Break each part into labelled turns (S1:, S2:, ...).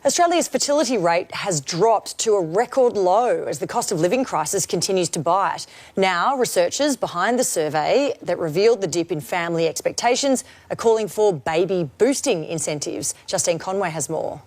S1: Australia's fertility rate has dropped to a record low as the cost of living crisis continues to bite. Now, researchers behind the survey that revealed the dip in family expectations are calling for baby boosting incentives. Justine Conway has more.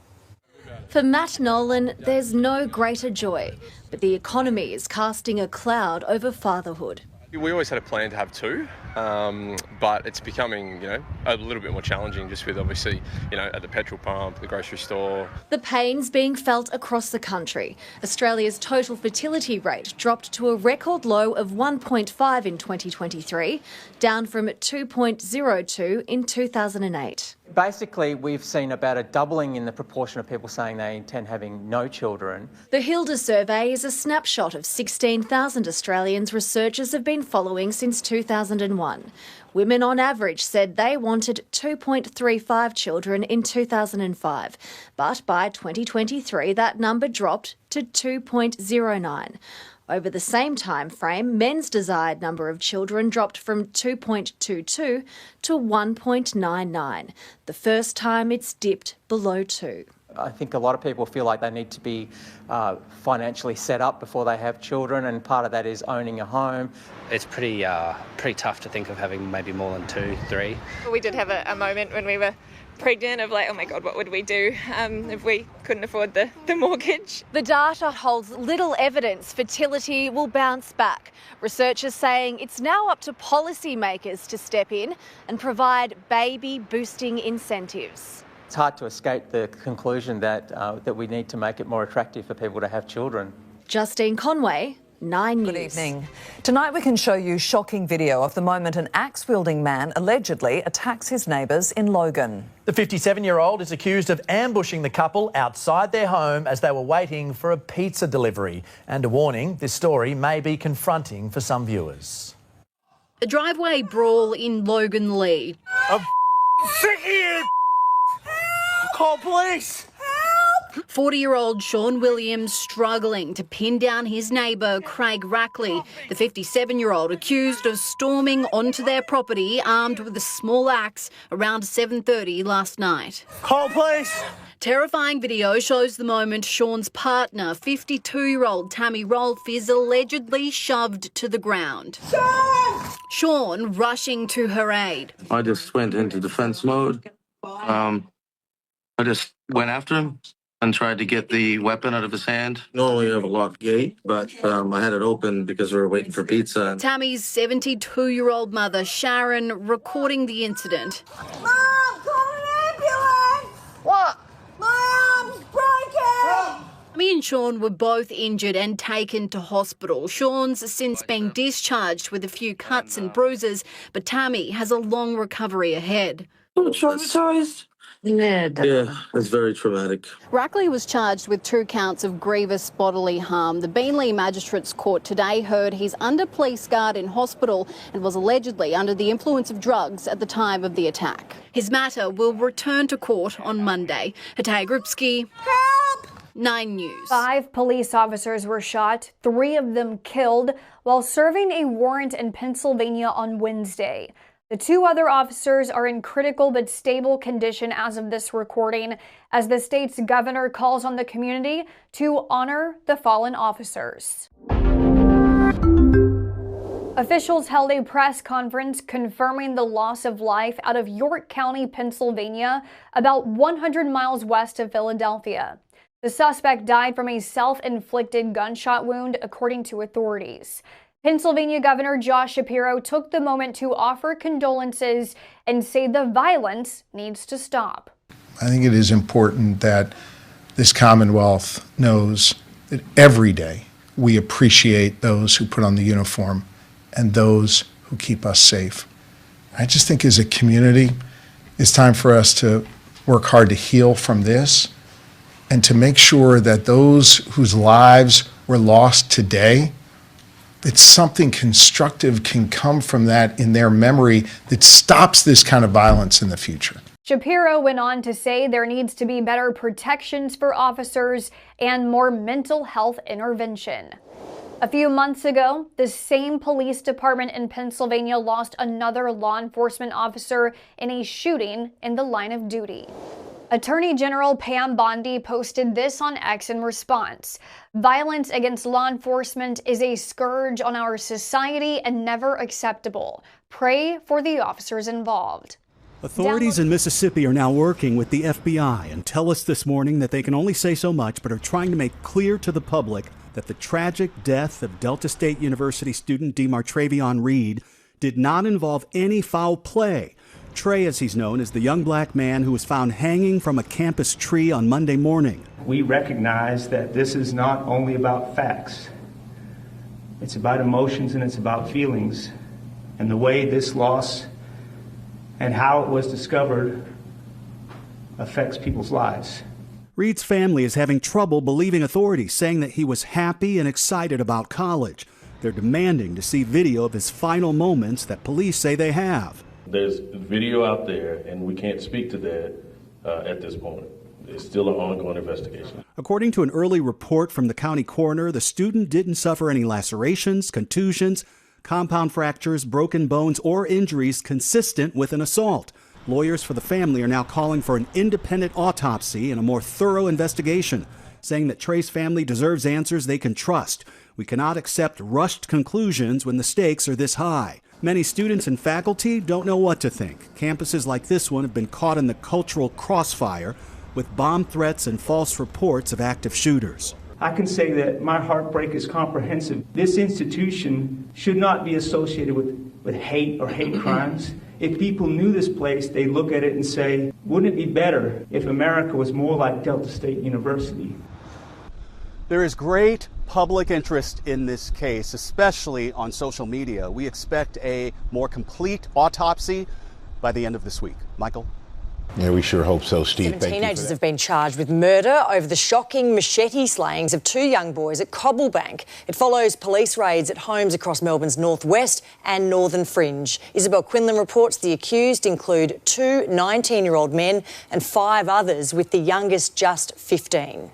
S2: For Matt Nolan, there's no greater joy, but the economy is casting a cloud over fatherhood.
S3: We always had a plan to have two, but it's becoming, a little bit more challenging just with obviously, at the petrol pump, the grocery store.
S2: The pain's being felt across the country. Australia's total fertility rate dropped to a record low of 1.5 in 2023, down from 2.02 in 2008.
S4: Basically, we've seen about a doubling in the proportion of people saying they intend having no children.
S2: The Hilda survey is a snapshot of 16,000 Australians researchers have been following since 2001. Women on average said they wanted 2.35 children in 2005, but by 2023 that number dropped to 2.09. Over the same time frame, men's desired number of children dropped from 2.22 to 1.99, the first time it's dipped below 2.
S4: I think a lot of people feel like they need to be financially set up before they have children, and part of that is owning a home.
S5: It's pretty tough to think of having maybe more than 2, 3.
S6: We did have a moment when we were pregnant of like, oh my God, what would we do if we couldn't afford the mortgage?
S2: The data holds little evidence fertility will bounce back. Researchers saying it's now up to policymakers to step in and provide baby boosting incentives.
S4: It's hard to escape the conclusion that we need to make it more attractive for people to have children.
S2: Justine Conway, 9 News.
S7: Good evening. Tonight we can show you shocking video of the moment an axe-wielding man allegedly attacks his neighbours in Logan.
S8: The 57-year-old is accused of ambushing the couple outside their home as they were waiting for a pizza delivery. And a warning, this story may be confronting for some viewers.
S9: A driveway brawl in Logan Lee.
S8: I'm sick of you! Call police!
S9: 40-year-old Sean Williams struggling to pin down his neighbour Craig Rackley, the 57-year-old accused of storming onto their property armed with a small axe around 7:30 last night.
S8: Call police!
S9: Terrifying video shows the moment Sean's partner, 52-year-old Tammy Rolfe, is allegedly shoved to the ground. Sean rushing to her aid.
S10: I just went into defence mode. I just went after him and tried to get the weapon out of his hand. Normally you have a locked gate, but I had it open because we were waiting for pizza.
S9: Tammy's 72-year-old mother, Sharon, recording the incident.
S11: Mom, call an ambulance!
S9: What?
S11: My arm's broken!
S9: Tammy and Sean were both injured and taken to hospital. Sean's since been discharged with a few cuts and bruises, but Tammy has a long recovery ahead.
S10: I'm traumatised. Yeah, it's very traumatic.
S9: Rackley was charged with 2 counts of grievous bodily harm. The Beenleigh Magistrates Court today heard he's under police guard in hospital and was allegedly under the influence of drugs at the time of the attack. His matter will return to court on Monday. Hatay Grubski,
S11: Help!
S9: 9 News.
S12: 5 police officers were shot, 3 of them killed, while serving a warrant in Pennsylvania on Wednesday. The 2 other officers are in critical but stable condition as of this recording, as the state's governor calls on the community to honor the fallen officers. Officials held a press conference confirming the loss of life out of York County, Pennsylvania, about 100 miles west of Philadelphia. The suspect died from a self-inflicted gunshot wound, according to authorities. Pennsylvania Governor Josh Shapiro took the moment to offer condolences and say the violence needs to stop.
S13: I think it is important that this Commonwealth knows that every day we appreciate those who put on the uniform and those who keep us safe. I just think as a community, it's time for us to work hard to heal from this and to make sure that those whose lives were lost today, that something constructive can come from that in their memory that stops this kind of violence in the future.
S12: Shapiro went on to say there needs to be better protections for officers and more mental health intervention. A few months ago, the same police department in Pennsylvania lost another law enforcement officer in a shooting in the line of duty. Attorney General Pam Bondi posted this on X in response. Violence against law enforcement is a scourge on our society and never acceptable. Pray for the officers involved.
S14: Authorities in Mississippi are now working with the FBI and tell us this morning that they can only say so much, but are trying to make clear to the public that the tragic death of Delta State University student DeMartravion Reed did not involve any foul play. Trey, as he's known, is the young black man who was found hanging from a campus tree on Monday morning.
S15: We recognize that this is not only about facts. It's about emotions and it's about feelings. And the way this loss and how it was discovered affects people's lives.
S14: Reed's family is having trouble believing authorities, saying that he was happy and excited about college. They're demanding to see video of his final moments that police say they have.
S16: There's video out there, and we can't speak to that at this point. It's still an ongoing investigation.
S14: According to an early report from the county coroner, the student didn't suffer any lacerations, contusions, compound fractures, broken bones, or injuries consistent with an assault. Lawyers for the family are now calling for an independent autopsy and a more thorough investigation, saying that Trey's family deserves answers they can trust. We cannot accept rushed conclusions when the stakes are this high. Many students and faculty don't know what to think. Campuses like this one have been caught in the cultural crossfire with bomb threats and false reports of active shooters.
S15: I can say that my heartbreak is comprehensive. This institution should not be associated with hate or hate crimes. If people knew this place, they look at it and say, wouldn't it be better if America was more like Delta State University?
S14: There is great public interest in this case, especially on social media. We expect a more complete autopsy by the end of this week. Michael?
S17: Yeah, we sure hope so, Steve.
S1: 7 teenagers have been charged with murder over the shocking machete slayings of 2 young boys at Cobblebank. It follows police raids at homes across Melbourne's northwest and northern fringe. Isabel Quinlan reports the accused include 2 19-year-old men and 5 others, with the youngest just 15.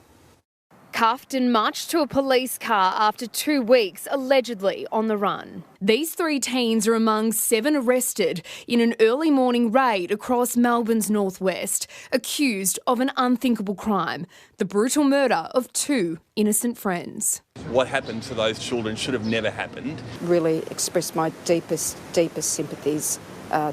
S18: Cuffed and marched to a police car after 2 weeks, allegedly on the run. These 3 teens are among 7 arrested in an early morning raid across Melbourne's northwest, accused of an unthinkable crime, the brutal murder of 2 innocent friends.
S19: What happened to those children should have never happened.
S20: Really express my deepest sympathies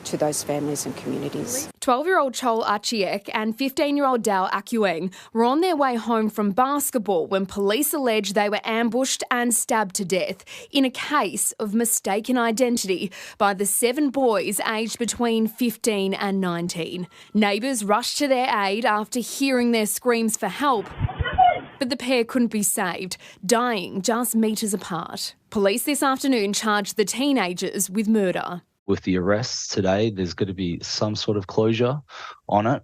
S20: to those families and communities.
S18: 12-year-old Chol Achiek and 15-year-old Dao Akueng were on their way home from basketball when police allege they were ambushed and stabbed to death in a case of mistaken identity by the 7 boys aged between 15 and 19. Neighbours rushed to their aid after hearing their screams for help, but the pair couldn't be saved, dying just metres apart. Police this afternoon charged the teenagers with murder.
S21: With the arrests today, there's going to be some sort of closure on it,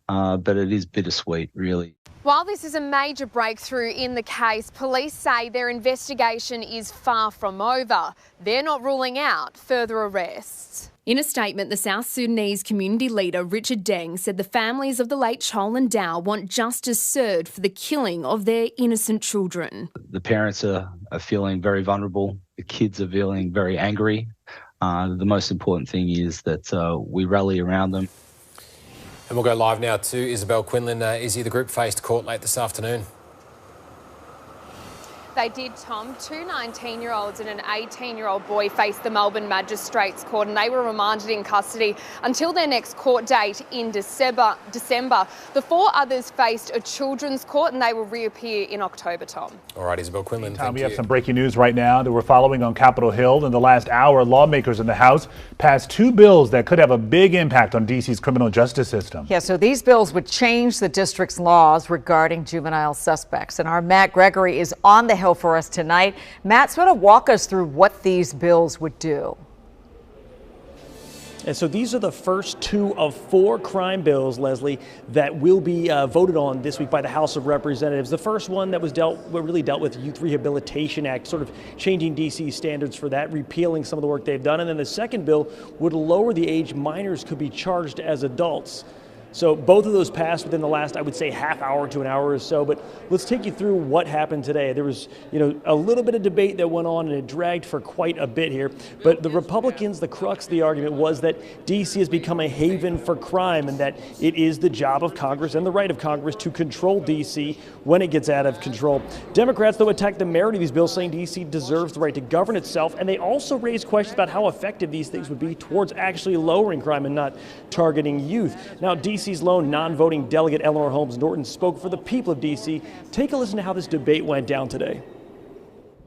S21: but it is bittersweet, really.
S18: While this is a major breakthrough in the case, police say their investigation is far from over. They're not ruling out further arrests. In a statement, the South Sudanese community leader Richard Deng said the families of the late Chol and Dao want justice served for the killing of their innocent children.
S21: The parents are feeling very vulnerable. The kids are feeling very angry. The most important thing is that we rally around them.
S22: And we'll go live now to Isabel Quinlan. Izzy, the group faced court late this afternoon.
S18: They did, Tom. 2 19-year-olds and an 18-year-old boy faced the Melbourne Magistrates Court, and they were remanded in custody until their next court date in December. The 4 others faced a children's court, and they will reappear in October, Tom.
S22: All right, Isabel Quinlan, thank you.
S23: We have some breaking news right now that we're following on Capitol Hill. In the last hour, lawmakers in the House passed 2 bills that could have a big impact on D.C.'s criminal justice system.
S24: Yeah, so these bills would change the district's laws regarding juvenile suspects. And our Matt Gregory is on the Hill for us tonight. Matt, sort of walk us through what these bills would do.
S25: And so these are the first 2 of 4 crime bills, Leslie, that will be voted on this week by the House of Representatives. The first one that was really dealt with Youth Rehabilitation Act, sort of changing D.C. standards for that, repealing some of the work they've done. And then the second bill would lower the age minors could be charged as adults. So both of those passed within the last, I would say, half hour to an hour or so. But let's take you through what happened today. There was, a little bit of debate that went on, and it dragged for quite a bit here. But the Republicans, the crux of the argument was that D.C. has become a haven for crime, and that it is the job of Congress and the right of Congress to control D.C. when it gets out of control. Democrats, though, attacked the merit of these bills, saying D.C. deserves the right to govern itself, and they also raised questions about how effective these things would be towards actually lowering crime and not targeting youth. Now, D.C.'s lone non-voting delegate Eleanor Holmes Norton spoke for the people of D.C. Take a listen to how this debate went down today.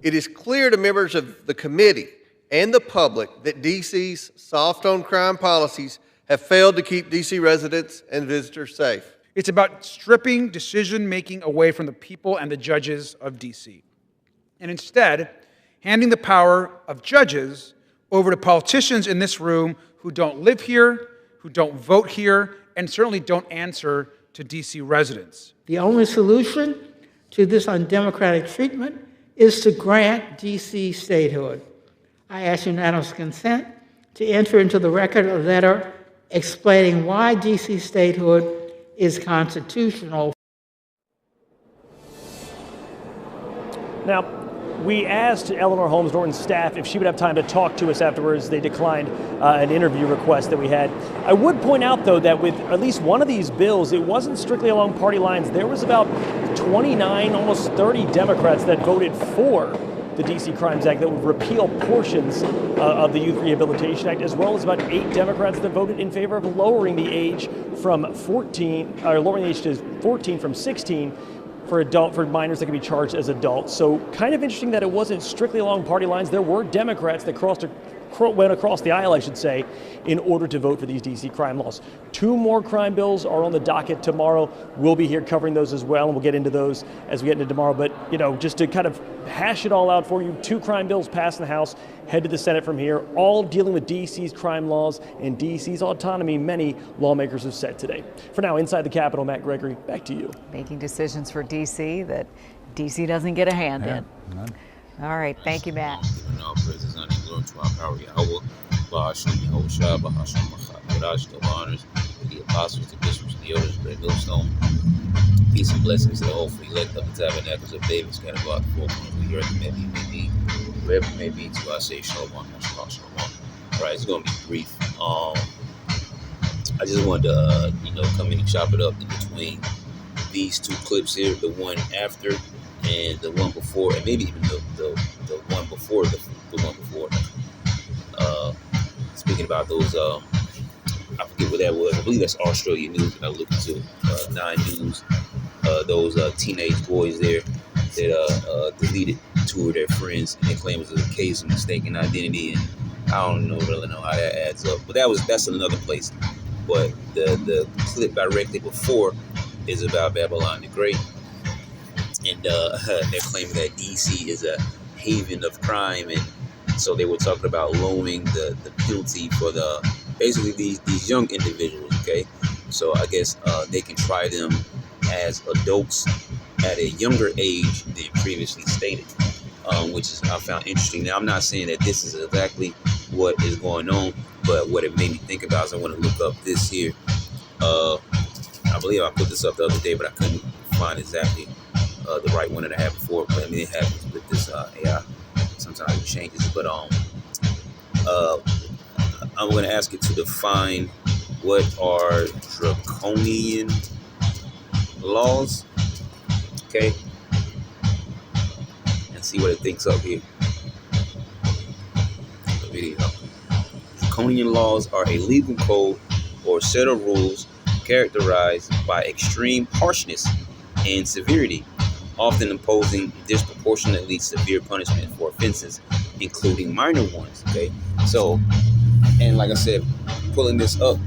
S2: It is clear to members of the committee and the public that D.C.'s soft-on-crime policies have failed to keep D.C. residents and visitors safe.
S3: It's about stripping decision-making away from the people and the judges of D.C. and instead handing the power of judges over to politicians in this room who don't live here, who don't vote here, and certainly don't answer to D.C. residents.
S4: The only solution to this undemocratic treatment is to grant D.C. statehood. I ask unanimous consent to enter into the record a letter explaining why D.C. statehood is constitutional.
S25: Now, we asked Eleanor Holmes Norton's staff if she would have time to talk to us afterwards. They declined an interview request that we had. I would point out, though, that with at least one of these bills, it wasn't strictly along party lines. There was about 29, almost 30 Democrats that voted for the D.C. Crimes Act that would repeal portions of the Youth Rehabilitation Act, as well as about 8 Democrats that voted in favor of lowering the age from 14, or lowering the age to 14 from 16 for minors that can be charged as adults. So kind of interesting that it wasn't strictly along party lines. There were Democrats that went across the aisle, I should say, in order to vote for these D.C. crime laws. 2 more crime bills are on the docket tomorrow. We'll be here covering those as well, and we'll get into those as we get into tomorrow. But, just to kind of hash it all out for you, 2 crime bills passed in the House, head to the Senate from here, all dealing with D.C.'s crime laws and D.C.'s autonomy many lawmakers have set today. For now, inside the Capitol, Matt Gregory, back to you.
S24: Making decisions for D.C. that D.C. doesn't get a hand in. All right, thank you, Matt.
S5: The apostles, the bishops, and the elders, great millstone. Peace and blessings to the whole free elect of the tabernacles of David, scattered about the 4 corners of the earth, may be, wherever it may be, to I say shalom, shalom, shalom. All right, it's going to be brief. I just wanted to, come in and chop it up in between these 2 clips here, the one after and the one before, and maybe even the one before the one before. Speaking about those, I forget what that was. I believe that's Australia News that I looked into. 9 News. Those teenage boys there that deleted 2 of their friends, and they claim it was a case of mistaken identity, and I don't really know how that adds up. But that's another place. But the clip directly before is about Babylon the Great, and they're claiming that DC is a haven of crime, and so they were talking about lowering the penalty for basically these young individuals. Okay, so I guess they can try them as adults at a younger age than previously stated, which is I found interesting. Now, I'm not saying that this is exactly what is going on, but what it made me think about is I want to look up this here. I believe I put this up the other day, but I couldn't find exactly the right one that I had before. But I mean, it happens with this AI. Sometimes it changes. But I'm going to ask it to define what are draconian laws. Okay. And see what it thinks up here. The video. Draconian laws are a legal code or set of rules characterized by extreme harshness and severity, often imposing disproportionately severe punishment for offenses, including minor ones. Okay, so, and like I said, pulling this up,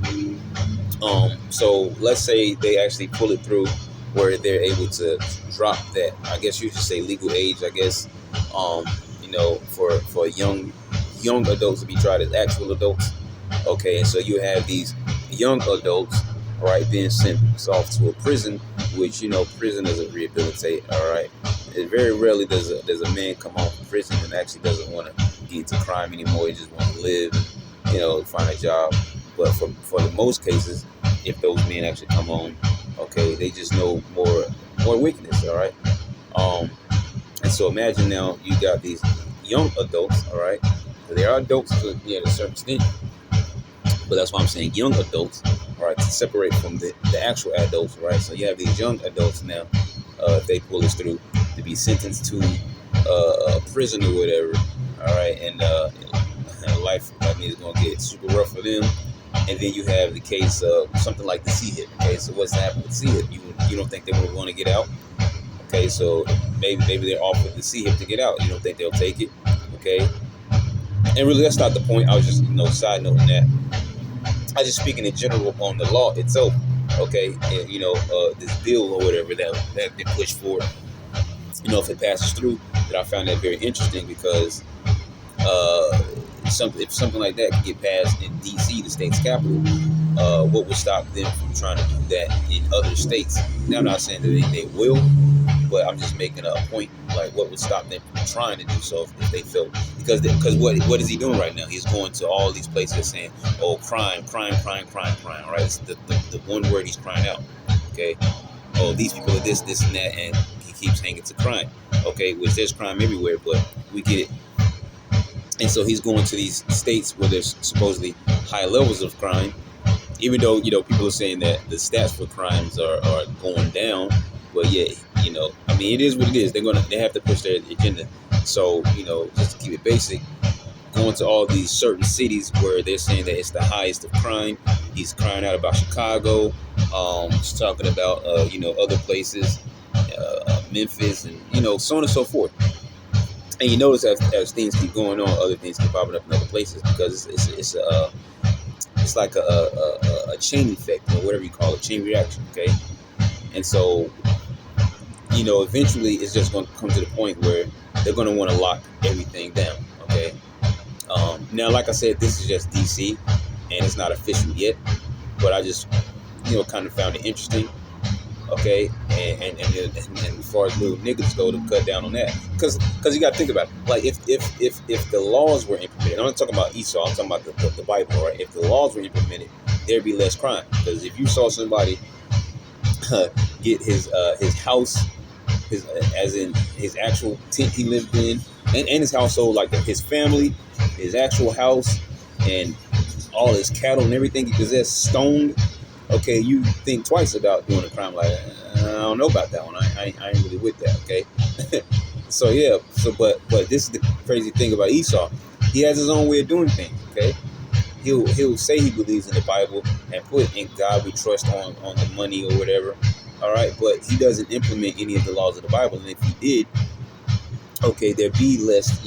S5: so let's say they actually pull it through where they're able to drop that, I guess you should say legal age, I guess, for young adults to be tried as actual adults. Okay, and so you have these young adults, right, being sent off to a prison, which, prison doesn't rehabilitate, all right? It very rarely does a man come home from prison and actually doesn't want to get into crime anymore. He just wants to live, find a job. But for the most cases, if those men actually come home. Okay, they just know more wickedness. All right, and so imagine now you got these young adults. All right, they are adults to a certain extent, but that's why I'm saying young adults. All right, to separate from the actual adults. Right, so you have these young adults now. If they pull this through, to be sentenced to prison or whatever. All right, and life, is going to get super rough for them. And then you have the case of something like the C-hip. Okay, so what's happened with C-hip? You don't think they would want to get out? Okay, so maybe they're offered the C-hip to get out. You don't think they'll take it? Okay, and really that's not the point. I was just side noting that. I was just speaking in general on the law itself. Okay, and, this bill or whatever that been pushed forward. If it passes through, that I found that very interesting because if something like that could get passed in D.C., the state's capital, what would stop them from trying to do that in other states? Now, I'm not saying that they will, but I'm just making a point, like what would stop them from trying to do so if they felt, because what is he doing right now? He's going to all these places saying, oh, crime, right? It's the one word he's crying out, okay? Oh, these people are this, and that, and he keeps hanging to crime, okay? Which there's crime everywhere, but we get it. And so he's going to these states where there's supposedly high levels of crime, even though, people are saying that the stats for crimes are going down. But yeah, it is what it is. They have to push their agenda. So, just to keep it basic, going to all these certain cities where they're saying that it's the highest of crime. He's crying out about Chicago. He's talking about, other places, Memphis, and, so on and so forth. And you notice as things keep going on, other things keep popping up in other places because it's like a chain effect or whatever you call it, chain reaction, okay? And so, eventually it's just going to come to the point where they're going to want to lock everything down, okay? Now, like I said, this is just D.C. and it's not official yet, but I just, kind of found it interesting. Okay, and as far as little niggas go, to cut down on that, because you got to think about it. Like if the laws were implemented, I'm not talking about Esau, I'm talking about the Bible, right? If the laws were implemented, there'd be less crime. Because if you saw somebody get his house, as in his actual tent he lived in, and his household, like his family, his actual house, and all his cattle and everything he possessed, stoned. Okay, you think twice about doing a crime like that. I don't know about that one. I ain't really with that, okay? So yeah, but this is the crazy thing about Esau. He has his own way of doing things, okay? He'll say he believes in the Bible and put in God we trust on the money or whatever, all right? But he doesn't implement any of the laws of the Bible. And if he did, okay, there'd be less,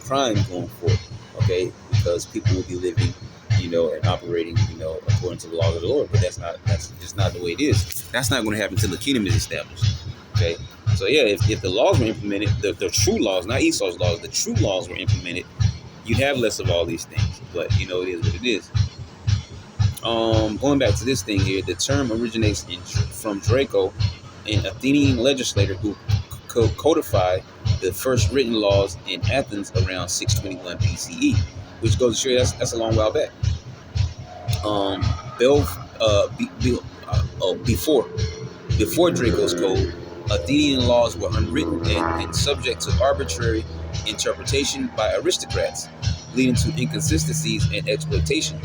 S5: crime going forth, okay? Because people will be living, and operating, according to the laws of the Lord. But that's just not the way it is. That's not going to happen until the kingdom is established. Okay. So yeah, if the laws were implemented, the true laws, not Esau's laws, the true laws were implemented, you'd have less of all these things. But it is what it is. Going back to this thing here, the term originates from Draco, an Athenian legislator who codified the first written laws in Athens around 621 BCE, which goes to show you that's a long while back. Before Draco's code, Athenian laws were unwritten and subject to arbitrary interpretation by aristocrats, leading to inconsistencies and exploitation.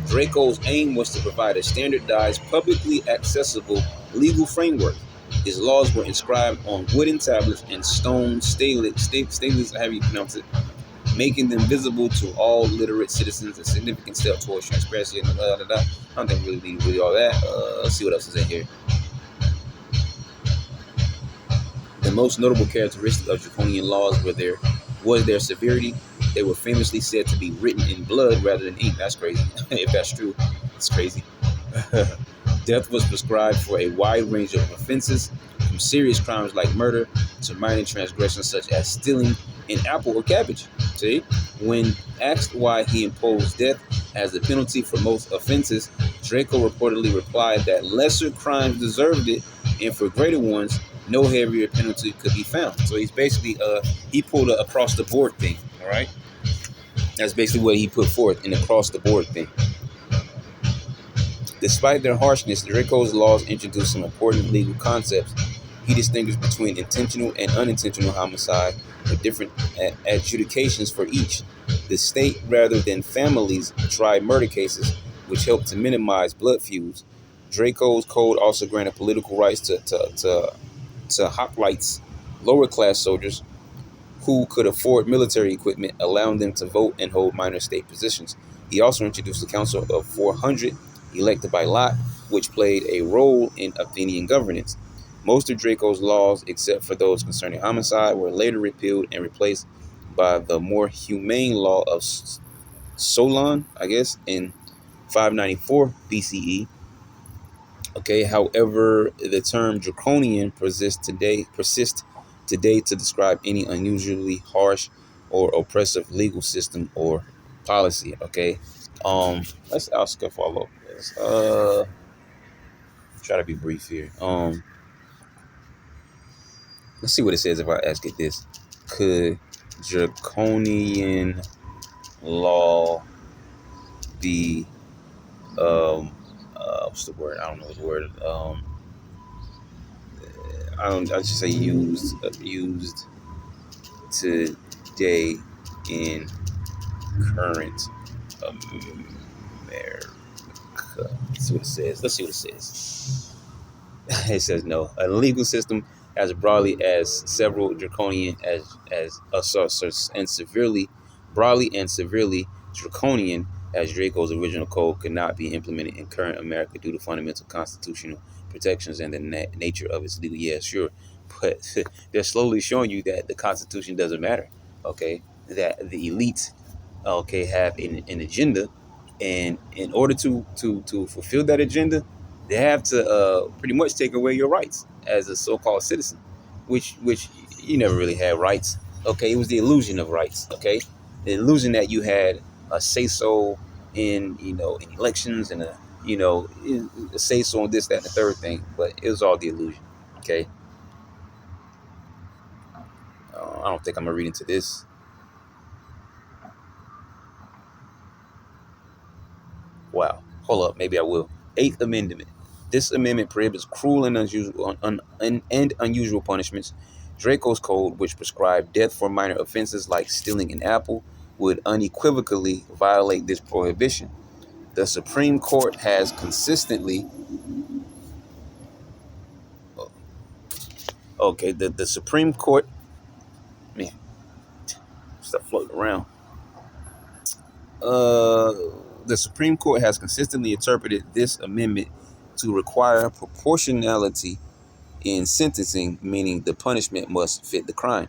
S5: Draco's aim was to provide a standardized, publicly accessible legal framework. His laws were inscribed on wooden tablets and stone stelaes, however you pronounce it, making them visible to all literate citizens, a significant step towards transparency and I don't think we really need all that. Let's see what else is in here. The most notable characteristic of draconian laws was their severity. They were famously said to be written in blood rather than ink. That's crazy. If that's true, it's crazy. Death was prescribed for a wide range of offenses, from serious crimes like murder to minor transgressions such as stealing an apple or cabbage. See, when asked why he imposed death as the penalty for most offenses, Draco reportedly replied that lesser crimes deserved it, and for greater ones, no heavier penalty could be found. So he's basically he pulled a across the board thing. All right, that's basically what he put forth, an across the board thing. Despite their harshness, Draco's laws introduce some important legal concepts. He distinguished between intentional and unintentional homicide, with different adjudications for each. The state, rather than families, tried murder cases, which helped to minimize blood feuds. Draco's code also granted political rights to hoplites, lower-class soldiers who could afford military equipment, allowing them to vote and hold minor state positions. He also introduced a council of 400 elected by lot, which played a role in Athenian governance. Most of Draco's laws, except for those concerning homicide, were later repealed and replaced by the more humane law of Solon, I guess, in 594 BCE. Okay, however, the term draconian persists today to describe any unusually harsh or oppressive legal system or policy. Okay, I'll skip all over this. Try to be brief here. Let's see what it says if I ask it this: could draconian law be what's the word? I don't know what the word. I should say used today in current America. Let's see what it says. It says no. A legal system as broadly as several draconian and severely draconian as Draco's original code could not be implemented in current America due to fundamental constitutional protections and the nature of its legal. Yeah, sure. But they're slowly showing you that the Constitution doesn't matter. Okay, that the elites, okay, have an agenda, and in order to fulfill that agenda, they have to pretty much take away your rights as a so-called citizen, which you never really had rights. Okay, it was the illusion of rights. Okay, the illusion that you had a say-so in in elections and a say-so on this, that, and the third thing, but it was all the illusion. Okay. I don't think I'm gonna read into this. Wow. Hold up. Maybe I will. 8th Amendment. This amendment prohibits cruel and unusual punishments. Draco's code, which prescribed death for minor offenses like stealing an apple, would unequivocally violate this prohibition. The Supreme Court has consistently the Supreme Court, man, stuff floating around. The Supreme Court has consistently interpreted this amendment to require proportionality in sentencing, meaning the punishment must fit the crime.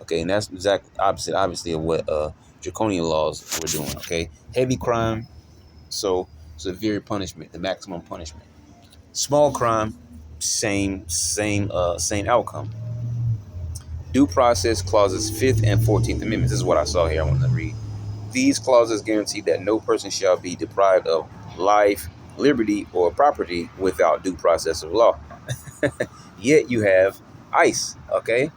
S5: Okay, and that's exactly opposite, obviously, of what draconian laws were doing. Okay, heavy crime, so severe punishment, the maximum punishment. Small crime, same outcome. Due process clauses 5th and 14th Amendments. This is what I saw here. I want to read. These clauses guarantee that no person shall be deprived of life, liberty, or property without due process of law. Yet you have ICE. Okay,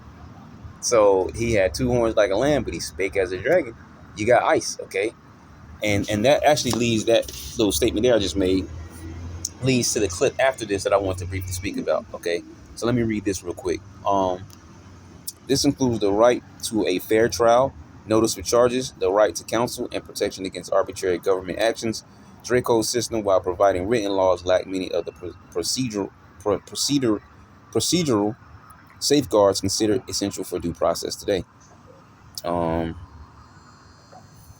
S5: so he had 2 horns like a lamb, but he spake as a dragon. You got ICE. Okay, and that actually leads, that little statement there I just made leads to the clip after this that I want to briefly speak about. Okay, so let me read this real quick. This includes the right to a fair trial, notice for charges, the right to counsel, and protection against arbitrary government actions. Draco's system, while providing written laws, lack many of the procedural safeguards considered essential for due process today.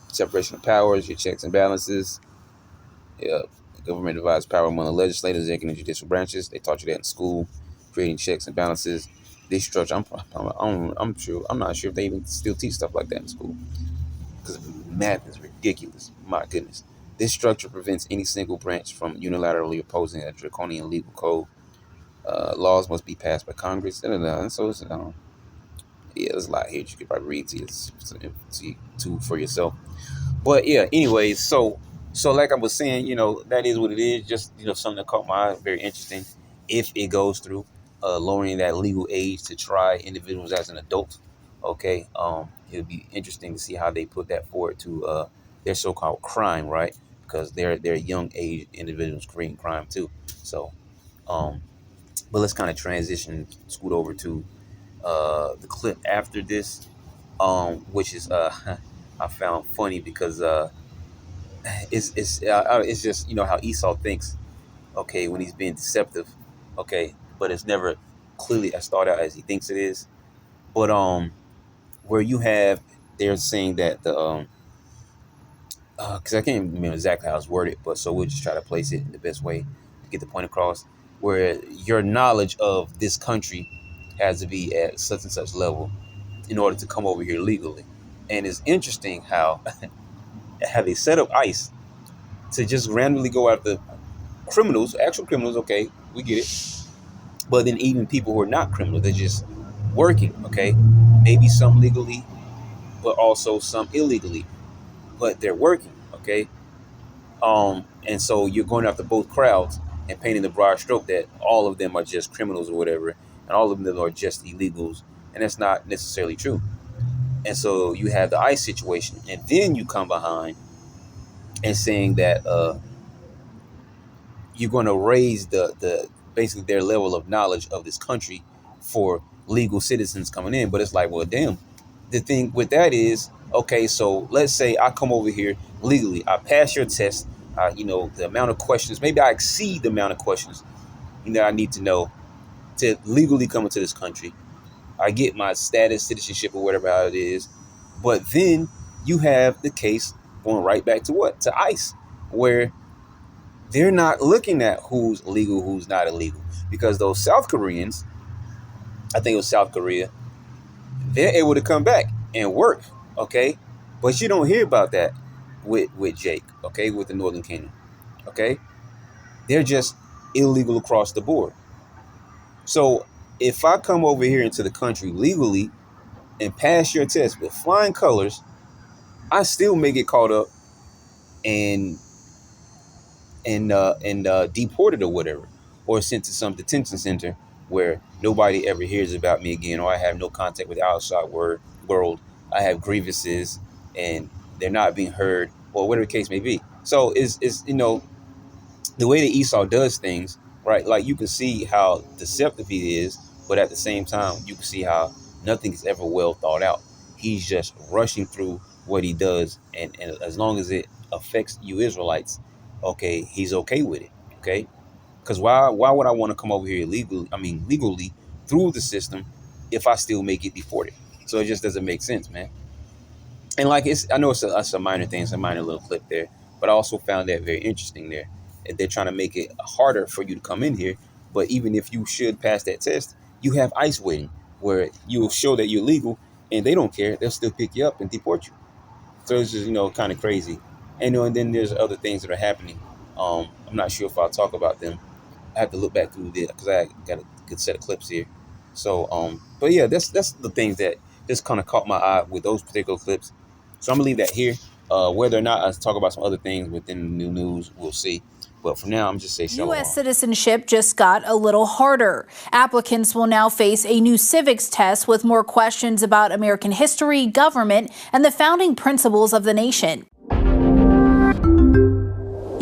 S5: Separation of powers, your checks and balances. Yeah, the government divides power among the legislative, executive, and judicial branches. They taught you that in school, creating checks and balances. This structure, I'm not sure if they even still teach stuff like that in school, because math is ridiculous. My goodness. This structure prevents any single branch from unilaterally opposing a draconian legal code. Laws must be passed by Congress. And so it's, there's a lot here you could probably read to for yourself. But yeah, anyways, so like I was saying, that is what it is. Just something that caught my eye, very interesting. If it goes through, lowering that legal age to try individuals as an adult. Okay, it would be interesting to see how they put that forward to their so-called crime, right? because they're young age individuals creating crime too. So, but let's kind of scoot over to the clip after this, which is I found funny because it's just, you know, how Esau thinks, okay, when he's being deceptive, okay, but it's never clearly as thought out as he thinks it is. But where you have, they're saying that the because I can't remember exactly how it's worded, but so we'll just try to place it in the best way to get the point across, where your knowledge of this country has to be at such and such level in order to come over here legally. And it's interesting how they set up ICE to just randomly go after criminals, actual criminals, okay, we get it. But then even people who are not criminals, they're just working, okay? Maybe some legally, but also some illegally, but they're working, okay? And so you're going after both crowds and painting the broad stroke that all of them are just criminals or whatever, and all of them are just illegals, and that's not necessarily true. And so you have the ICE situation, and then you come behind and saying that you're going to raise the basically their level of knowledge of this country for legal citizens coming in. But it's like, well, damn. The thing with that is, okay, so let's say I come over here legally, I pass your test, you know, the amount of questions, maybe I exceed the amount of questions, you know, I need to know to legally come into this country. I get my status, citizenship, or whatever it is. But then you have the case going right back to what? To ICE, where they're not looking at who's legal, who's not illegal. Because those South Koreans, I think it was South Korea, they're able to come back and work, okay? But you don't hear about that with Jake, okay, with the Northern Kingdom, okay? They're just illegal across the board. So if I come over here into the country legally and pass your test with flying colors, I still may get caught up and deported or whatever, or sent to some detention center where nobody ever hears about me again, or I have no contact with the outside world. I have grievances and they're not being heard, or whatever the case may be. So it's you know, the way that Esau does things, right? Like you can see how deceptive he is, but at the same time, you can see how nothing is ever well thought out. He's just rushing through what he does, and as long as it affects you Israelites, okay, he's okay with it, okay? Because why would I want to come over here legally through the system if I still may get deported? So it just doesn't make sense, man. And like I know it's a minor thing, it's a minor little clip there, but I also found that very interesting there. They're trying to make it harder for you to come in here, but even if you should pass that test, you have ICE waiting, where you'll show that you're legal, and they don't care. They'll still pick you up and deport you. So it's just, you know, kind of crazy. And then there's other things that are happening. I'm not sure if I'll talk about them. I have to look back through this because I got a good set of clips here. So, but yeah, that's the things that just kind of caught my eye with those particular clips. So I'm gonna leave that here. Whether or not I talk about some other things within the new news, we'll see. But for now, I'm just saying shalom.
S6: U.S. citizenship just got a little harder. Applicants will now face a new civics test with more questions about American history, government, and the founding principles of the nation.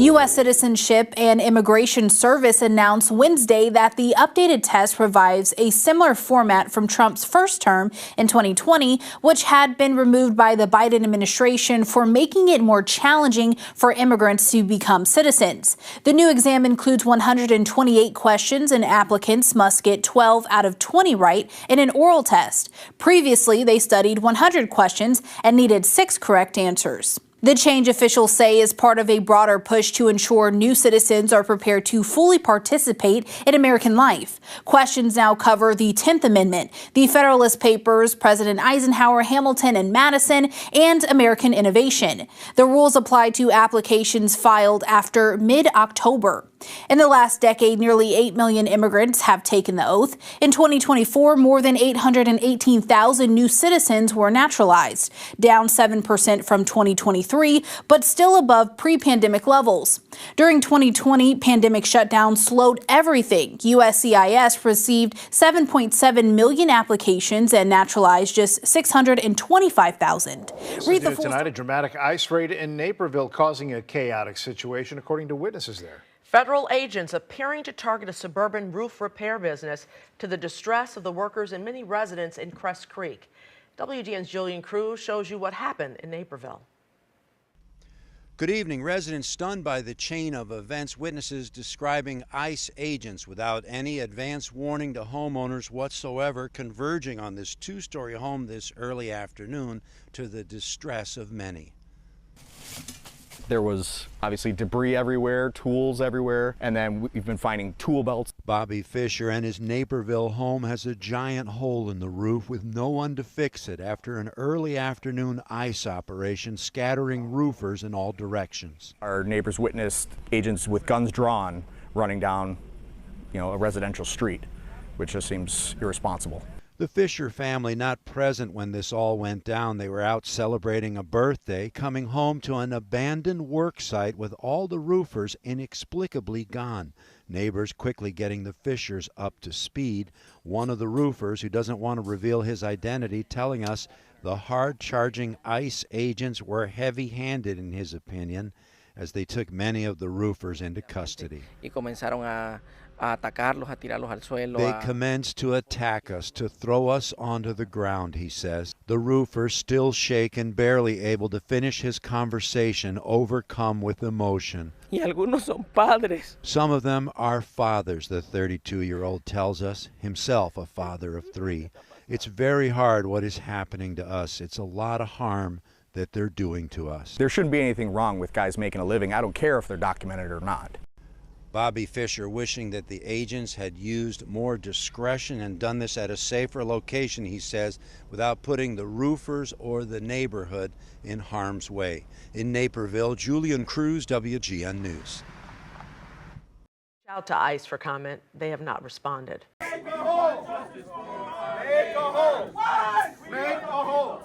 S6: U.S. Citizenship and Immigration Service announced Wednesday that the updated test provides a similar format from Trump's first term in 2020, which had been removed by the Biden administration for making it more challenging for immigrants to become citizens. The new exam includes 128 questions, and applicants must get 12 out of 20 right in an oral test. Previously, they studied 100 questions and needed 6 correct answers. The change, officials say, is part of a broader push to ensure new citizens are prepared to fully participate in American life. Questions now cover the 10th Amendment, the Federalist Papers, President Eisenhower, Hamilton, and Madison, and American innovation. The rules apply to applications filed after mid-October. In the last decade, nearly 8 million immigrants have taken the oath. In 2024, more than 818,000 new citizens were naturalized, down 7% from 2023, but still above pre-pandemic levels. During 2020, pandemic shutdown slowed everything. USCIS received 7.7 million applications and naturalized just 625,000.
S7: Tonight, a dramatic ICE raid in Naperville causing a chaotic situation, according to witnesses there.
S8: Federal agents appearing to target a suburban roof repair business to the distress of the workers and many residents in Crest Creek. WGN's Julian Cruz shows you what happened in Naperville.
S9: Good evening. Residents stunned by the chain of events, witnesses describing ICE agents without any advance warning to homeowners whatsoever converging on this two-story home this early afternoon to the distress of many.
S10: There was obviously debris everywhere, tools everywhere, and then we've been finding tool belts.
S9: Bobby Fisher and his Naperville home has a giant hole in the roof with no one to fix it after an early afternoon ICE operation scattering roofers in all directions.
S10: Our neighbors witnessed agents with guns drawn running down, a residential street, which just seems irresponsible.
S9: The Fisher family not present when this all went down. They were out celebrating a birthday, coming home to an abandoned work site with all the roofers inexplicably gone. Neighbors quickly getting the Fishers up to speed. One of the roofers, who doesn't want to reveal his identity, telling us the hard-charging ICE agents were heavy-handed in his opinion, as they took many of the roofers into custody. They commenced to attack us, to throw us onto the ground, he says. The roofer, still shaken, barely able to finish his conversation, overcome with emotion. Some of them are fathers, the 32-year-old tells us, himself a father of 3. It's very hard what is happening to us. It's a lot of harm that they're doing to us.
S10: There shouldn't be anything wrong with guys making a living. I don't care if they're documented or not.
S9: Bobby Fisher wishing that the agents had used more discretion and done this at a safer location, he says, without putting the roofers or the neighborhood in harm's way. In Naperville, Julian Cruz, WGN News.
S8: Out to ICE for comment. They have not responded.
S11: Make a hole! Make a hole! Make a hole!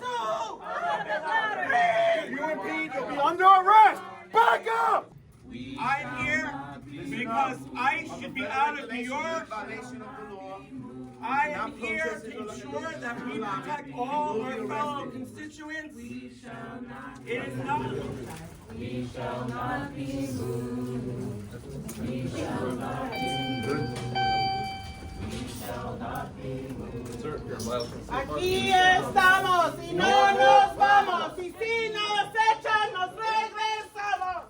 S11: You and Pete, you'll be under arrest! Back up!
S26: I'm here because ICE should be out of New York. I am here to ensure that we protect all our fellow constituents. It is not. We shall not be moved. We shall not be moved. We shall not be moved. Aquí estamos y no nos vamos. Y si nos echan, nos regresamos.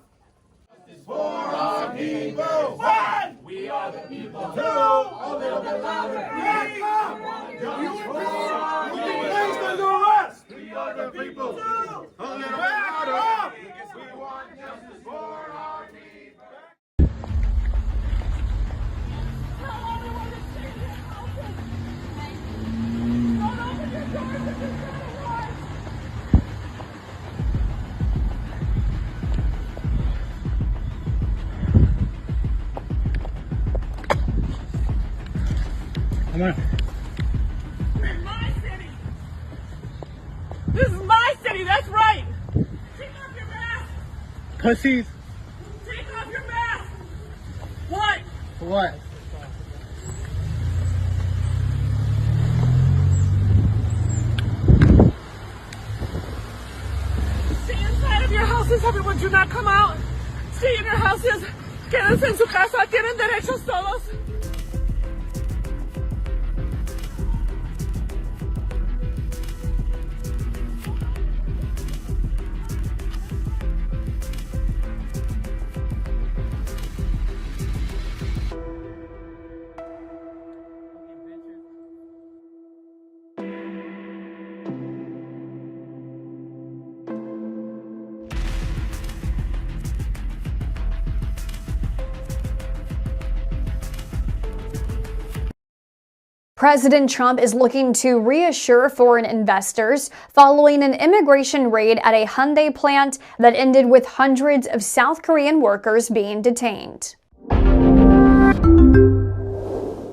S26: For our people. One. We are the people. Two. A little bit louder. Three. You placed under arrest. We are the people. Two. A little bit louder. We want justice for our people.
S11: Come on.
S26: This is my city, that's right! Take off your mask!
S11: Pussies.
S26: Take off your mask! What?
S11: What?
S26: Stay inside of your houses, everyone, do not come out! Stay in your houses! Quédense en su casa, tienen derechos todos!
S12: President Trump is looking to reassure foreign investors following an immigration raid at a Hyundai plant that ended with hundreds of South Korean workers being detained.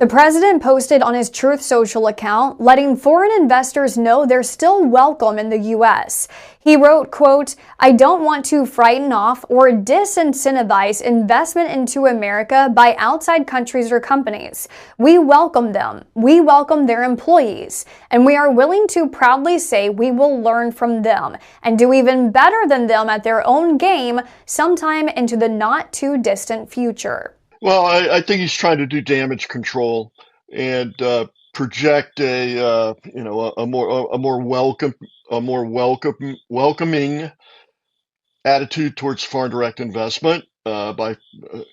S12: The president posted on his Truth Social account, letting foreign investors know they're still welcome in the U.S. He wrote, quote, "I don't want to frighten off or disincentivize investment into America by outside countries or companies. We welcome them. We welcome their employees. And we are willing to proudly say we will learn from them and do even better than them at their own game sometime into the not too distant future."
S1: Well, I think he's trying to do damage control and project a more welcoming attitude towards foreign direct investment by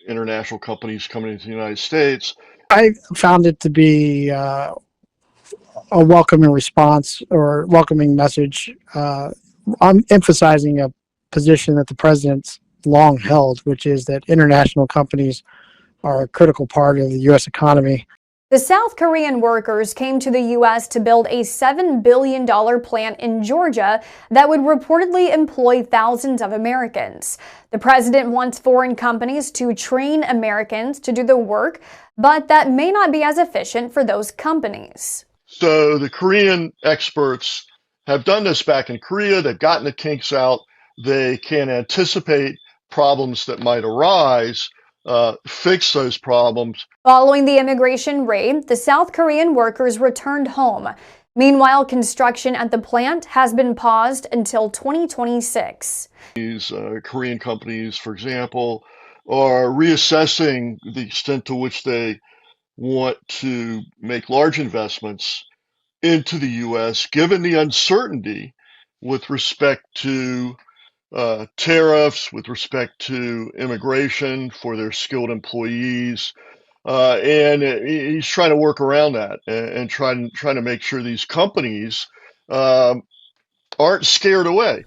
S1: international companies coming into the United States.
S13: I found it to be a welcoming response or welcoming message. I'm emphasizing a position that the president's long held, which is that international companies are a critical part of the U.S. economy.
S12: The South Korean workers came to the U.S. to build a $7 billion plant in Georgia that would reportedly employ thousands of Americans. The president wants foreign companies to train Americans to do the work, but that may not be as efficient for those companies.
S1: So the Korean experts have done this back in Korea. They've gotten the kinks out. They can anticipate problems that might arise, fix those problems.
S12: Following the immigration raid, the South Korean workers returned home. Meanwhile, construction at the plant has been paused until 2026.
S1: These Korean companies, for example, are reassessing the extent to which they want to make large investments into the U.S., given the uncertainty with respect to tariffs, with respect to immigration for their skilled employees. And he's trying to work around that and trying to make sure these companies aren't scared away.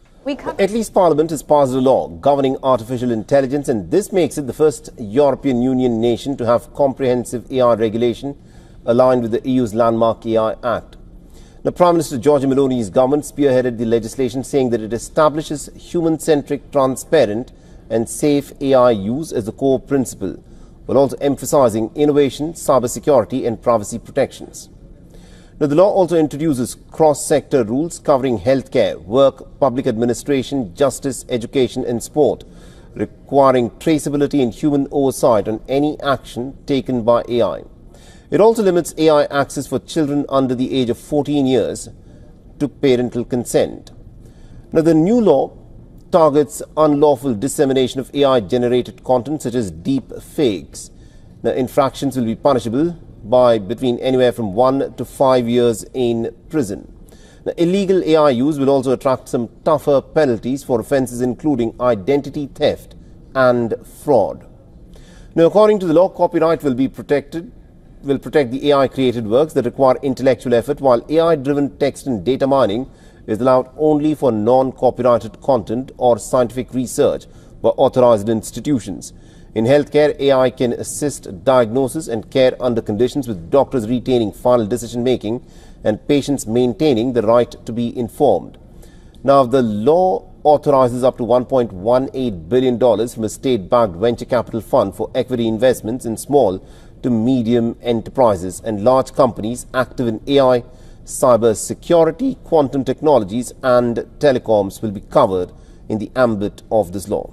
S14: At least Parliament has passed a law governing artificial intelligence, and this makes it the first European Union nation to have comprehensive AI regulation aligned with the EU's landmark AI Act. Now, Prime Minister Giorgia Meloni's government spearheaded the legislation, saying that it establishes human-centric, transparent and safe AI use as the core principle, while also emphasizing innovation, cybersecurity and privacy protections. Now, the law also introduces cross-sector rules covering healthcare, work, public administration, justice, education and sport, requiring traceability and human oversight on any action taken by AI. It also limits AI access for children under the age of 14 years to parental consent. Now, the new law targets unlawful dissemination of AI-generated content such as deep fakes. Now, infractions will be punishable by between anywhere from 1 to 5 years in prison. Now, illegal AI use will also attract some tougher penalties for offences including identity theft and fraud. Now, according to the law, copyright will protect the AI-created works that require intellectual effort, while AI-driven text and data mining is allowed only for non-copyrighted content or scientific research by authorized institutions. In healthcare, AI can assist diagnosis and care under conditions, with doctors retaining final decision-making and patients maintaining the right to be informed. Now, the law authorizes up to $1.18 billion from a state-backed venture capital fund for equity investments in small to medium enterprises and large companies active in AI, cyber security, quantum technologies and telecoms will be covered in the ambit of this law.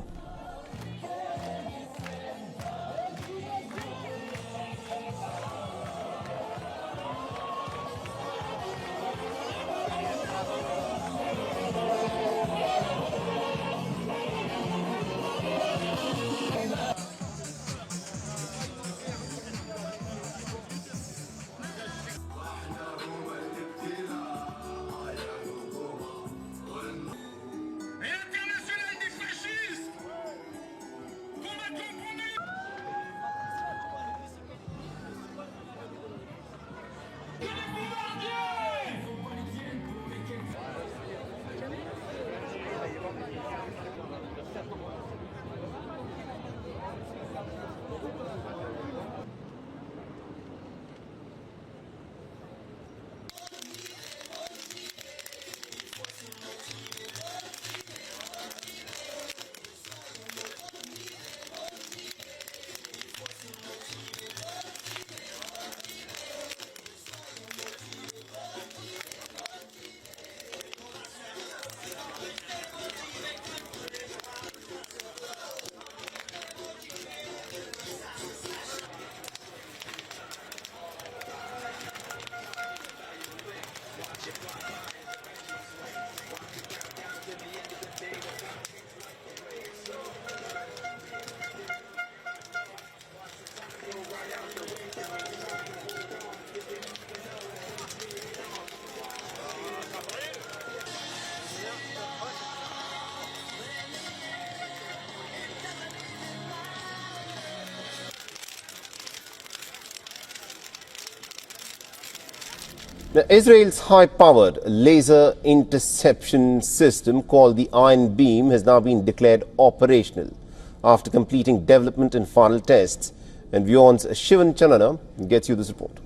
S14: Now, Israel's high-powered laser interception system called the Iron Beam has now been declared operational after completing development and final tests. And WION's Shivan Chanana gets you this report.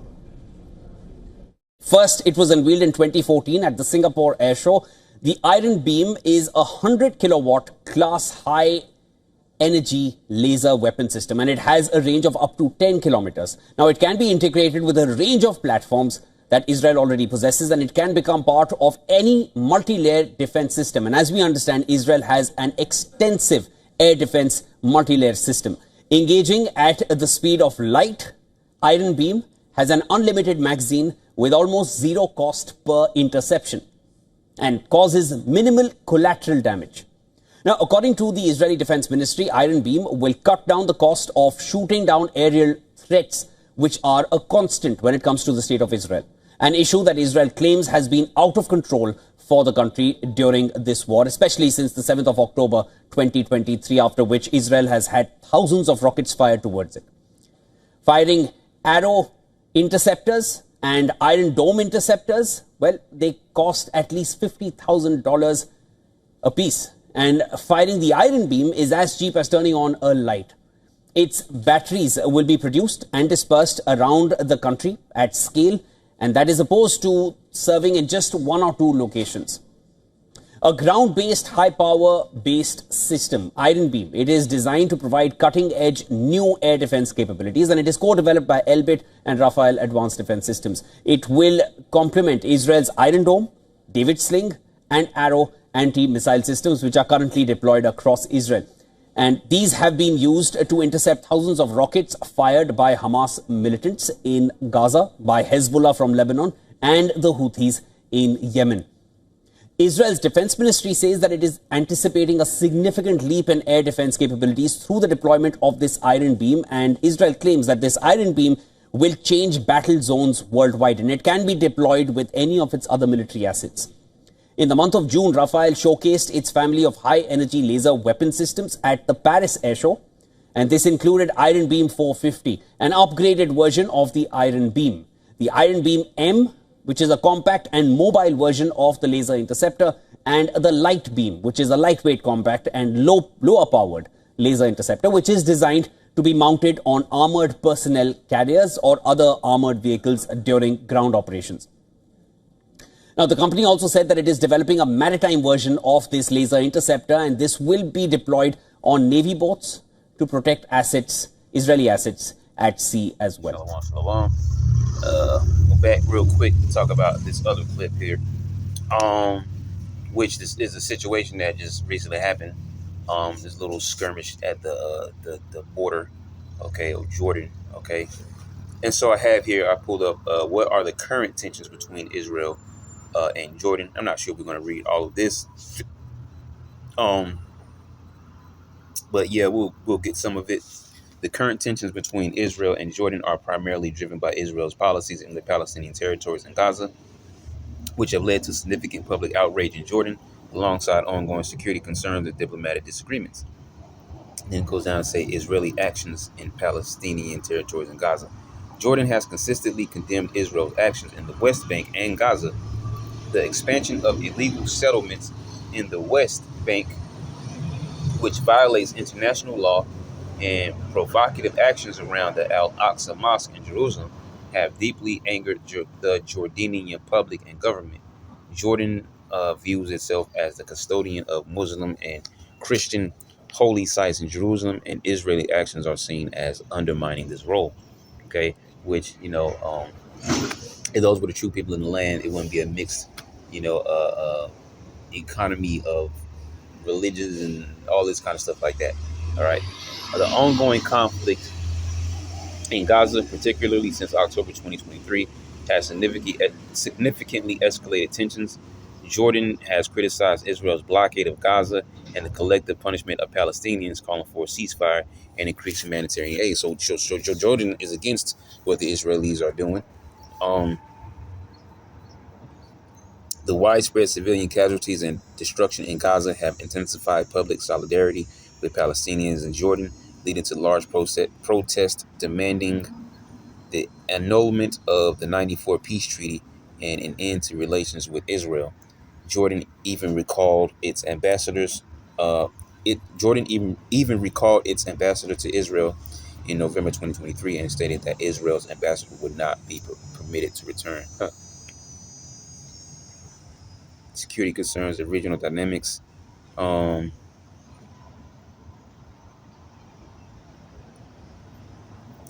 S15: First, it was unveiled in 2014 at the Singapore Air Show. The Iron Beam is a 100 kilowatt class high energy laser weapon system, and it has a range of up to 10 kilometers. Now, it can be integrated with a range of platforms that Israel already possesses, and it can become part of any multi-layer defense system. And as we understand, Israel has an extensive air defense multi-layer system. Engaging at the speed of light, Iron Beam has an unlimited magazine with almost zero cost per interception and causes minimal collateral damage. Now, according to the Israeli Defense Ministry, Iron Beam will cut down the cost of shooting down aerial threats, which are a constant when it comes to the state of Israel, an issue that Israel claims has been out of control for the country during this war, especially since the 7th of October 2023, after which Israel has had thousands of rockets fired towards it. Firing Arrow interceptors and Iron Dome interceptors, well, they cost at least $50,000 a piece. And firing the Iron Beam is as cheap as turning on a light. Its batteries will be produced and dispersed around the country at scale, and that is opposed to serving in just one or two locations. A ground-based, high-power-based system, Iron Beam, it is designed to provide cutting-edge new air defense capabilities, and it is co-developed by Elbit and Rafael Advanced Defense Systems. It will complement Israel's Iron Dome, David Sling, and Arrow anti-missile systems, which are currently deployed across Israel. And these have been used to intercept thousands of rockets fired by Hamas militants in Gaza, by Hezbollah from Lebanon, and the Houthis in Yemen. Israel's defense ministry says that it is anticipating a significant leap in air defense capabilities through the deployment of this Iron Beam, and Israel claims that this Iron Beam will change battle zones worldwide, and it can be deployed with any of its other military assets. In the month of June, Rafael showcased its family of high-energy laser weapon systems at the Paris Air Show, and this included Iron Beam 450, an upgraded version of the Iron Beam. The Iron Beam M, which is a compact and mobile version of the laser interceptor, and the Light Beam, which is a lightweight, compact and lower-powered laser interceptor, which is designed to be mounted on armored personnel carriers or other armored vehicles during ground operations. Now, the company also said that it is developing a maritime version of this laser interceptor, and this will be deployed on Navy boats to protect assets, Israeli assets at sea as well.
S5: Go back real quick to talk about this other clip here, which this is a situation that just recently happened. This little skirmish at the border, okay, of Jordan, okay. And so I pulled up what are the current tensions between Israel and Jordan. I'm not sure we're going to read all of this, but yeah, we'll get some of it. The current tensions between Israel and Jordan are primarily driven by Israel's policies in the Palestinian territories in Gaza, which have led to significant public outrage in Jordan, alongside ongoing security concerns and diplomatic disagreements. Then it goes down to say Israeli actions in Palestinian territories in Gaza. Jordan has consistently condemned Israel's actions in the West Bank and Gaza. The expansion of illegal settlements in the West Bank, which violates international law, and provocative actions around the Al-Aqsa Mosque in Jerusalem have deeply angered the Jordanian public and government. Jordan views itself as the custodian of Muslim and Christian holy sites in Jerusalem, and Israeli actions are seen as undermining this role. Okay, which, if those were the true people in the land, it wouldn't be a mixed, economy of religions and all this kind of stuff like that. All right. The ongoing conflict in Gaza, particularly since October 2023, has significantly escalated tensions. Jordan has criticized Israel's blockade of Gaza and the collective punishment of Palestinians, calling for a ceasefire and increased humanitarian aid. So Jordan is against what the Israelis are doing. The widespread civilian casualties and destruction in Gaza have intensified public solidarity with Palestinians in Jordan, leading to large protests demanding the annulment of the 94 peace treaty and an end to relations with Israel. Jordan even recalled its ambassadors. Jordan even recalled its ambassador to Israel in November 2023 and stated that Israel's ambassador would not be permitted to return. Security concerns, the regional dynamics. I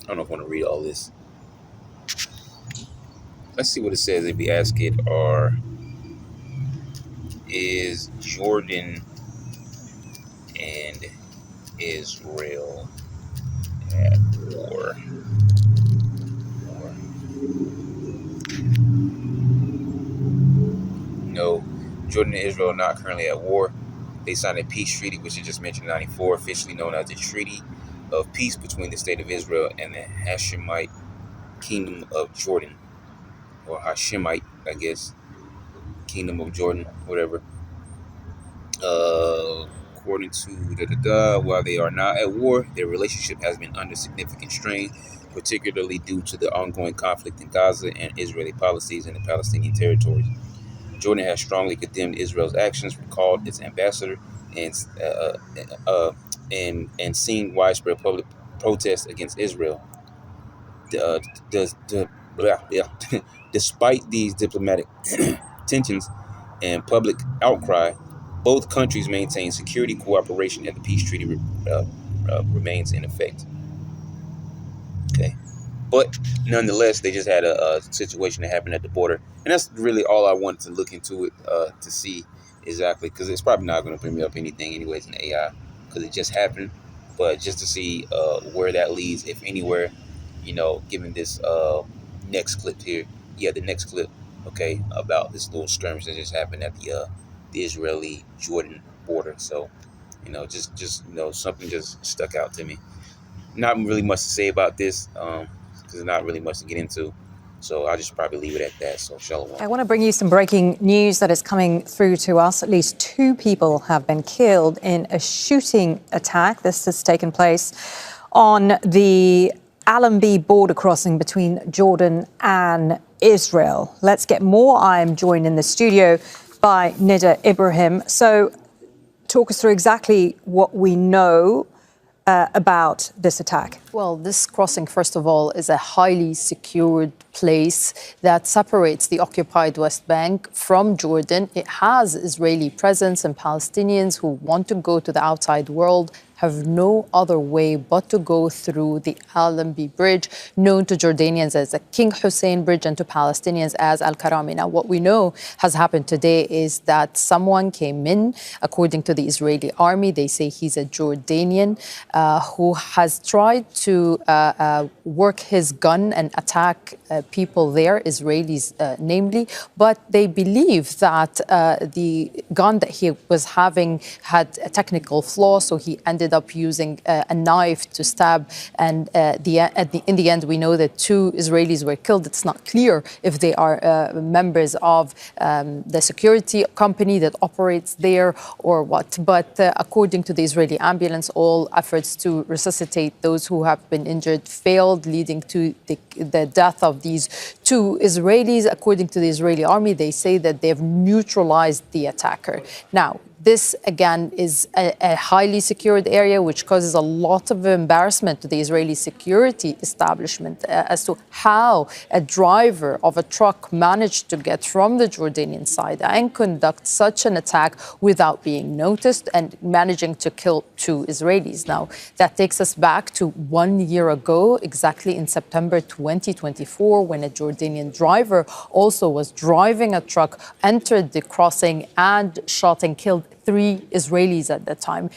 S5: don't know if I want to read all this. Let's see what it says if we ask it. Is Jordan and Israel at war? No, Jordan and Israel are not currently at war. They signed a peace treaty, which you just mentioned, 94, officially known as the Treaty of Peace between the State of Israel and the Hashemite Kingdom of Jordan, or Hashemite, I guess, Kingdom of Jordan, whatever. According to while they are not at war, their relationship has been under significant strain, particularly due to the ongoing conflict in Gaza and Israeli policies in the Palestinian territories. Jordan has strongly condemned Israel's actions, recalled its ambassador, and seen widespread public protests against Israel. Despite these diplomatic tensions and public outcry, both countries maintain security cooperation, and the peace treaty remains in effect. Okay. But nonetheless, they just had a situation that happened at the border. And that's really all I wanted to look into it to see exactly, because it's probably not going to bring me up anything anyways in AI, because it just happened. But just to see where that leads, if anywhere, given this next clip here. Yeah, the next clip, okay, about this little skirmish that just happened at the Israeli-Jordan border. So, just something just stuck out to me. Not really much to say about this, because there's not really much to get into. So I'll just probably leave it at that. So shalom.
S24: I want to bring you some breaking news that is coming through to us. At least 2 people have been killed in a shooting attack. This has taken place on the Allenby border crossing between Jordan and Israel. Let's get more. I am joined in the studio by Nida Ibrahim. So talk us through exactly what we know about this attack.
S16: Well, this crossing, first of all, is a highly secured place that separates the occupied West Bank from Jordan. It has Israeli presence, and Palestinians who want to go to the outside world have no other way but to go through the Allenby Bridge, known to Jordanians as the King Hussein Bridge and to Palestinians as Al-Karami. Now, what we know has happened today is that someone came in, according to the Israeli army. They say he's a Jordanian who has tried to work his gun and attack people there, Israelis namely, but they believe that the gun that he was having had a technical flaw, so he ended up using a knife to stab, and in the end we know that 2 Israelis were killed. It's not clear if they are members of the security company that operates there or what, but according to the Israeli ambulance, all efforts to resuscitate those who have been injured failed, leading to the death of these 2 Israelis. According to the Israeli army, they say that they have neutralized the attacker. Now, this, again, is a highly secured area, which causes a lot of embarrassment to the Israeli security establishment as to how a driver of a truck managed to get from the Jordanian side and conduct such an attack without being noticed and managing to kill 2 Israelis. Now, that takes us back to 1 year ago, exactly in September 2024, when a Jordanian driver also was driving a truck, entered the crossing and shot and killed 3 Israelis at that time.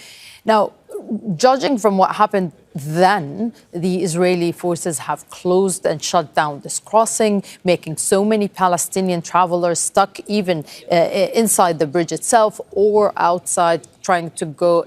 S16: Now, judging from what happened then, the Israeli forces have closed and shut down this crossing, making so many Palestinian travelers stuck even inside the bridge itself or outside, trying to go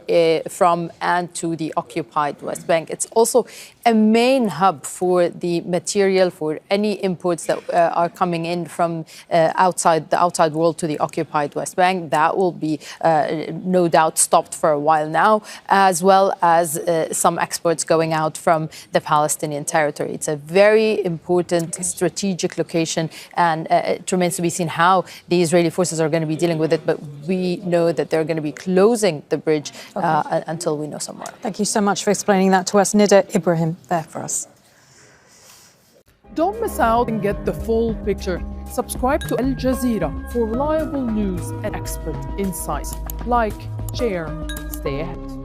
S16: from and to the occupied West Bank. It's also a main hub for the material, for any imports that are coming in from the outside world to the occupied West Bank. That will be no doubt stopped for a while now, as well as some exports going out from the Palestinian territory. It's a very important strategic location, and it remains to be seen how the Israeli forces are going to be dealing with it, but we know that they're going to be closing the bridge until we know some more.
S24: Thank you so much for explaining that to us. Nida Ibrahim there for us.
S17: Don't miss out and get the full picture. Subscribe to Al Jazeera for reliable news and expert insights. Like, share, stay ahead.